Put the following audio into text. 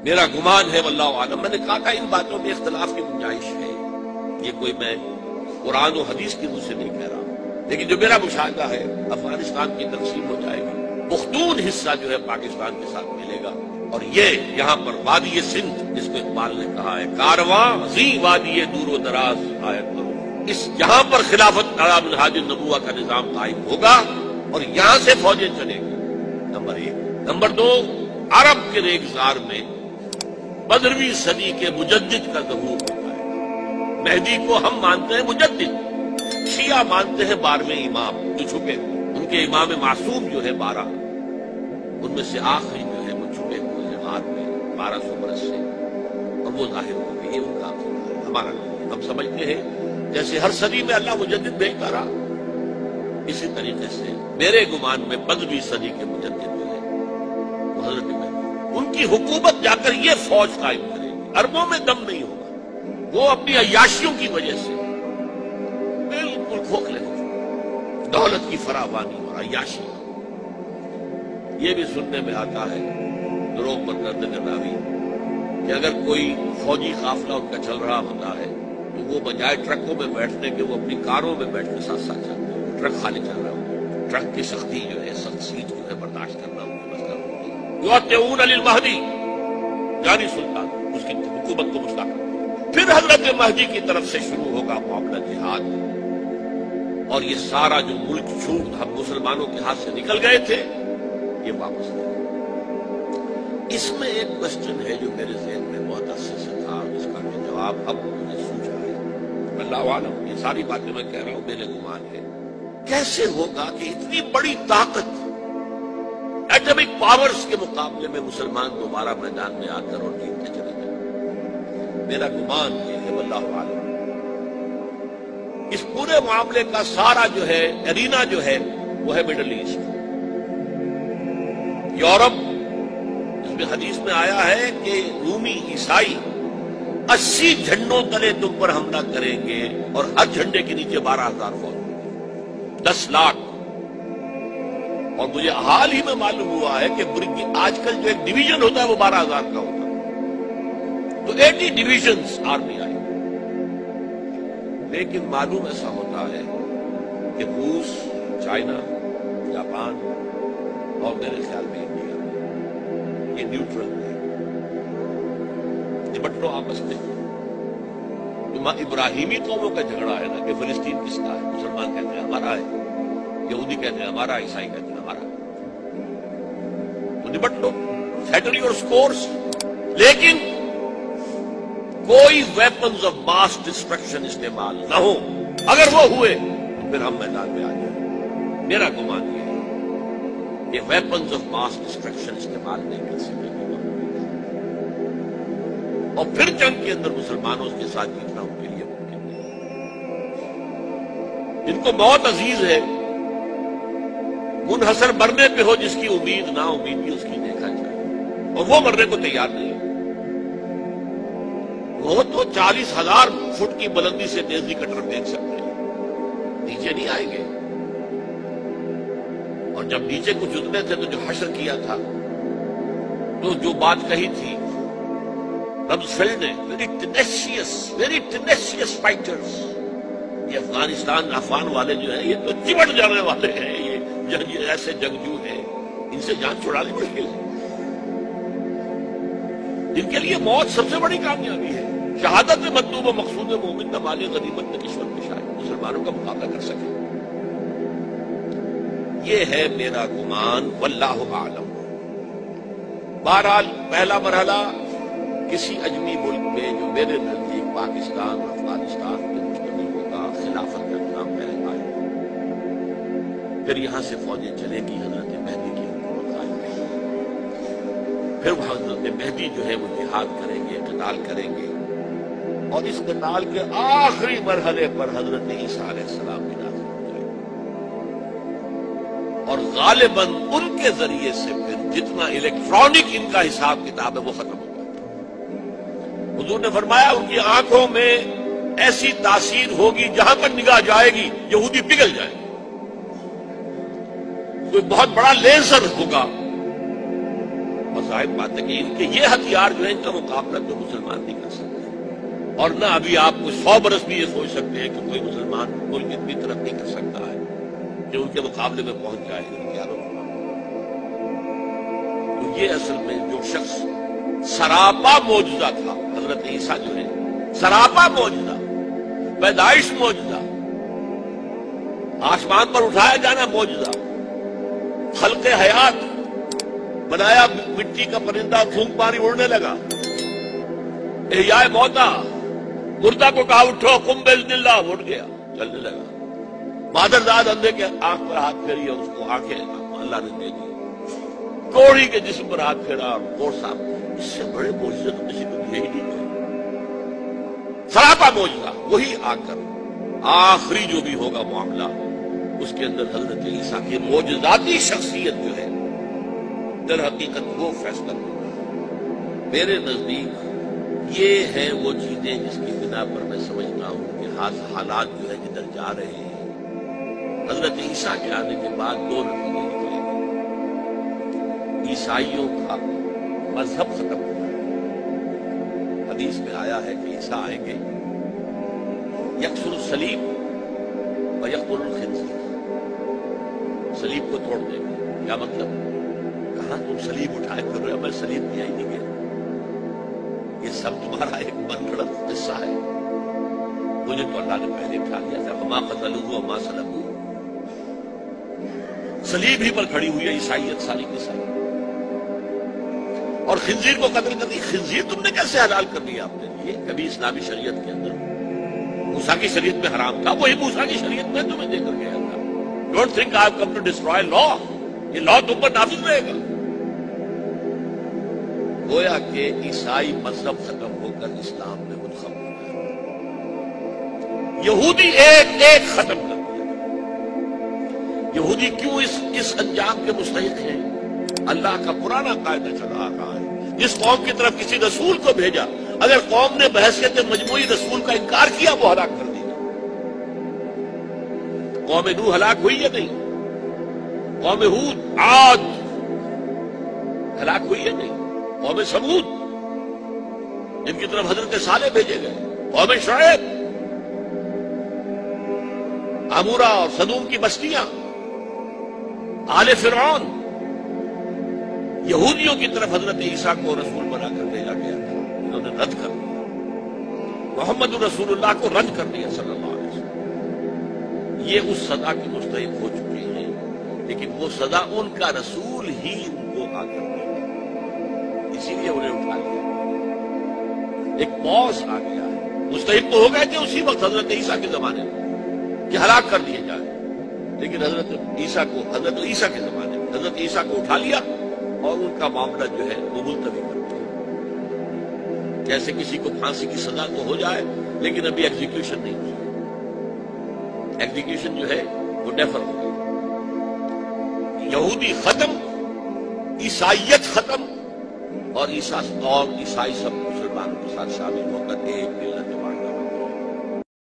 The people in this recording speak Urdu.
میرا گمان ہے واللہ عالم، میں نے کہا تھا ان باتوں میں اختلاف کی گنجائش ہے، یہ کوئی میں قرآن و حدیث کی روح سے نہیں کہہ رہا، لیکن جو میرا مشاہدہ ہے افغانستان کی تقسیم ہو جائے گی، پختون حصہ جو ہے پاکستان کے ساتھ ملے گا، اور یہ یہاں پر وادی سندھ جس کو اقبال نے کہا ہے کارواں زی وادی دور و دراز آیت کرو، اس یہاں پر خلافت علی منہاج النبوہ کا نظام قائم ہوگا اور یہاں سے فوجیں چلیں گی، نمبر ایک۔ نمبر دو، عرب کے ریگزار میں 15ویں صدی کے مجدد کا ظہور ہوتا ہے۔ مہدی کو ہم مانتے ہیں مجدد، شیعہ مانتے ہیں 12ویں امام جو چھپے ہوئے، ان کے امام معصوم جو ہے 12، ان میں سے آخری جو ہے وہ چھپے ہوئے ہیں بعد میں 1200 برس سے، اور وہ ظاہر ہو گئی، یہ ان کا عقیدہ ہے، ہمارا نہیں۔ ہم سمجھتے ہیں جیسے ہر صدی میں اللہ مجدد بھیجتا رہا، اسی طریقے سے میرے گمان میں 15ویں صدی کے مجدد جو ہے وہ حضرت مہدی، ان کی حکومت جا کر یہ فوج قائم کرے گی، عربوں میں دم نہیں ہوگا، وہ اپنی عیاشیوں کی وجہ سے بالکل کھوکھلے ہو چکے، دولت کی فراوانی اور عیاشی۔ یہ بھی سننے میں آتا ہے دروغ پر کرنے کا راوی کہ اگر کوئی فوجی قافلہ ان کا چل رہا ہوتا ہے تو وہ بجائے ٹرکوں میں بیٹھنے کے وہ اپنی کاروں میں بیٹھ کے ساتھ ساتھ چلتے ہیں، ٹرک خالی چل رہا ہوتا ہے، ٹرک کی سختی جو ہے، سخت سیٹ جو ہے برداشت کرنا ان کی مسئلہ ہوتی ہے۔ یعطون للمہدی، یعنی سلطان اس کی حکومت کو مستحکم، پھر حضرت مہدی کی طرف سے شروع ہوگا معاملہ جہاد، اور یہ سارا جو ملک چھوٹ ہم مسلمانوں کے ہاتھ سے نکل گئے تھے یہ واپس آئے۔ اس میں ایک کوشچن ہے جو میرے ذہن میں بہت عرصے سے تھا، اس کا کہ جواب اب مجھے سوچا ہے، اللہ عالم، یہ ساری باتیں میں کہہ رہا ہوں میرے گمان ہے، کیسے ہوگا کہ اتنی بڑی طاقت ایٹمک پاورز کے مقابلے میں مسلمان دوبارہ میدان میں آ کر اور جیتتے چلے جائیں؟ میرا گمان یہ ہے واللہ عالم، اس پورے معاملے کا سارا جو ہے ارینا جو ہے وہ ہے مڈل ایسٹ، یورپ، جس میں حدیث میں آیا ہے کہ رومی عیسائی 80 جھنڈوں تلے تم پر حملہ کریں گے اور ہر جھنڈے کے نیچے 12,000 فوج، 10 لاکھ۔ اور مجھے حال ہی میں معلوم ہوا ہے کہ آج کل جو ایک ڈویژن ہوتا ہے وہ 12,000 کا ہوتا ہے، تو 80 ڈویژنز آرمی آئی، لیکن معلوم ایسا ہوتا ہے کہ روس، چائنا، جاپان اور میرے خیال میں انڈیا یہ نیوٹرل ہے، نمٹ لو آپس میں۔ ابراہیمی قوموں کا جھگڑا ہے نا کہ فلسطین کس کا ہے، مسلمان کہتے ہیں ہمارا ہے، یہودی کہتے ہیں ہمارا، عیسائی کہتے ہیں ہمارا، تو نمٹ لو، سیٹل یور اسکورس، لیکن کوئی ویپنز آف ماس ڈسٹرکشن استعمال نہ ہو، اگر وہ ہوئے تو پھر ہم میدان میں آ جائیں۔ میرا گمان یہ ہے کہ ویپنز آف ماس ڈسٹرکشن استعمال نہیں کر سکے اور پھر جنگ کے اندر مسلمانوں کے ساتھ جیتنا ان کے لیے ممکن نہیں۔ جن کو موت عزیز ہے، منحصر مرنے پہ ہو جس کی امید نا امیدی اس کی دیکھا جائے، اور وہ مرنے کو تیار نہیں ہے، وہ تو 40,000 فٹ کی بلندی سے تیزی کٹر دیکھ سکتے ہیں، نیچے نہیں آئیں گے۔ اور جب نیچے کچھ اتنے تھے تو جو حشر کیا تھا، تو جو بات کہی تھی رمزفیلڈ نے، ویری ٹینیشیس فائٹرز، یہ افغانستان افغان والے جو ہیں یہ تو چمٹ جانے والے ہیں، یہ ایسے جنگجو ہیں، ان سے جان چھڑانی مشکل ہے، جن کے لیے موت سب سے بڑی کامیابی ہے، شہادت مطلوب و مقصود مومن نہ مال غنیمت نہ کشور کی شاید مسلمانوں کا مقابلہ کر سکے۔ یہ ہے میرا گمان واللہ عالم۔ بہرحال پہلا مرحلہ کسی اجمی ملک میں جو میرے نزدیک پاکستان اور افغانستان میں مشتمل ہوگا، خلافت کا نظام پہلے قائم ہوگا، پھر یہاں سے فوجیں چلے گی، حضرت مہدی کی حکومت قائم ہوگی، پھر وہ حضرت مہدی جو ہے وہ جہاد کریں گے، قتال کریں گے، اور اس قتال کے آخری مرحلے پر حضرت عیسیٰ علیہ السلام بھی نازل ہو جائے گے، اور غالباً ان کے ذریعے سے پھر جتنا الیکٹرانک ان کا حساب کتاب ہے وہ ختم ہو جائے۔ حضور نے فرمایا ان کی آنکھوں میں ایسی تاثیر ہوگی جہاں پر نگاہ جائے گی یہودی پگھل جائے گی، کوئی بہت بڑا لیزر ہوگا اور ظاہر بات ہے کہ یہ ہتھیار جو ہے ان کا مقابلہ تو مسلمان نہیں کر سکتے، اور نہ ابھی آپ کو 100 برس بھی یہ سوچ سکتے ہیں کہ کوئی مسلمان ملک اتنی ترقی کر سکتا ہے کہ ان کے مقابلے میں پہنچ جائے ہتھیاروں کے۔ تو یہ اصل میں جو شخص سراپا معجزہ تھا، حضرت عیسیٰ جو ہے سراپا معجزہ، پیدائش معجزہ، آسمان پر اٹھایا جانا معجزہ، خلق حیات، بنایا مٹی کا پرندہ، پھونک ماری اڑنے لگا، احیاء موتا، مردہ کو کہا اٹھو قم باذن اللہ، اٹھ گیا چلنے لگا، مادرزاد اندھے کے آنکھ پر ہاتھ پھیری اور اس کو آنکھیں اللہ نے دے دی، کوڑی کے جسم پر ہاتھ پھیرا اور کوڑ صاحب، اس سے بڑے معجزے تو کسی کو دیے ہی نہیں گئے۔ سراپا معجزہ، وہی آ کر آخری جو بھی ہوگا معاملہ اس کے اندر حضرت عیسیٰ کی معجزاتی شخصیت جو ہے در حقیقت وہ فیصلہ ہوگا۔ میرے نزدیک یہ ہیں وہ چیزیں جس کی بنا پر میں سمجھتا ہوں کہ حالات جو ہے جدھر جا رہے ہیں، حضرت عیسیٰ کے آنے کے بعد 2 نتیجے نکلیں گے۔ عیسائیوں کا مذہب ختم ہوگا، حدیث میں آیا ہے کہ عیسیٰ آئیں گے، یکسر الصلیب و یقتل الخنزیر، صلیب کو توڑ دیں گے۔ کیا مطلب؟ کہاں تم صلیب اٹھائے کر رہے ہو، میں صلیب لے ہی نہیں گیا، یہ سب تمہارا ایک من گھڑت قصہ ہے، مجھے تو اللہ نے پہلے اٹھا لیا تھا، وما قتلوہ وما صلبوہ، صلیب ہی پر کھڑی ہوئی ہے عیسائیت ساری کی ساری، اور خنزیر کو قتل کر دی۔ خنزیر تم نے کیسے حلال کر دیا اپنے لیے؟ کبھی اسلامی شریعت کے اندر موسیٰ کی شریعت میں حرام تھا، وہی موسیٰ کی شریعت میں تمہیں دے کر گیا تھا۔ Don't think I have come to destroy law, یہ لا تم پر نافذ رہے گا۔ گویا کہ عیسائی مذہب ختم ہو کر اسلام میں منتخب ہو گیا، یہودی ایک ایک ختم کر دیا۔ یہودی کیوں اس انجام کے مستحق ہیں؟ اللہ کا پرانا قاعدہ چلا رہا ہے، جس قوم کی طرف کسی رسول کو بھیجا، اگر قوم نے بحیثیت مجموعی رسول کا انکار کیا وہ ہلاک کر دیا۔ قوم نوح ہلاک ہوئی یا نہیں؟ قوم ہود، عاد ہلاک ہوئی یا نہیں؟ قوم سمود جن کی طرف حضرت صالح بھیجے گئے، قوم شعیب، عمورہ اور صدوم کی بستیاں، آل فرعون، یہودیوں کی طرف حضرت عیسیٰ کو رسول بنا کر بھیجا گیا تھا، انہوں نے رد کر دیا، محمد رسول اللہ کو رد کر دیا صلی اللہ علیہ وسلم۔ یہ اس سزا کے مستحق ہو چکے ہیں، لیکن وہ سزا ان کا رسول ہی ان کو آ کر دے گا، اسی لیے انہیں اٹھا لیا۔ ایک پوز آ گیا ہے، مستحق تو ہو گئے تھے اسی وقت حضرت عیسیٰ کے زمانے میں کہ ہلاک کر دیے جائیں، لیکن حضرت عیسیٰ کے زمانے میں حضرت عیسیٰ کو اٹھا لیا اور ان کا معاملہ جو ہے وہ ملتوی کر دیا۔ جیسے کسی کو پھانسی کی سزا تو ہو جائے لیکن ابھی ایگزیکیوشن نہیں ہوئی، ایگزیکیوشن جو ہے وہ ڈیفر ہو گئی۔ یہودی ختم، عیسائیت ختم، اور عیسائی سب مسلمانوں کے ساتھ شامل ہو کر ایک ملت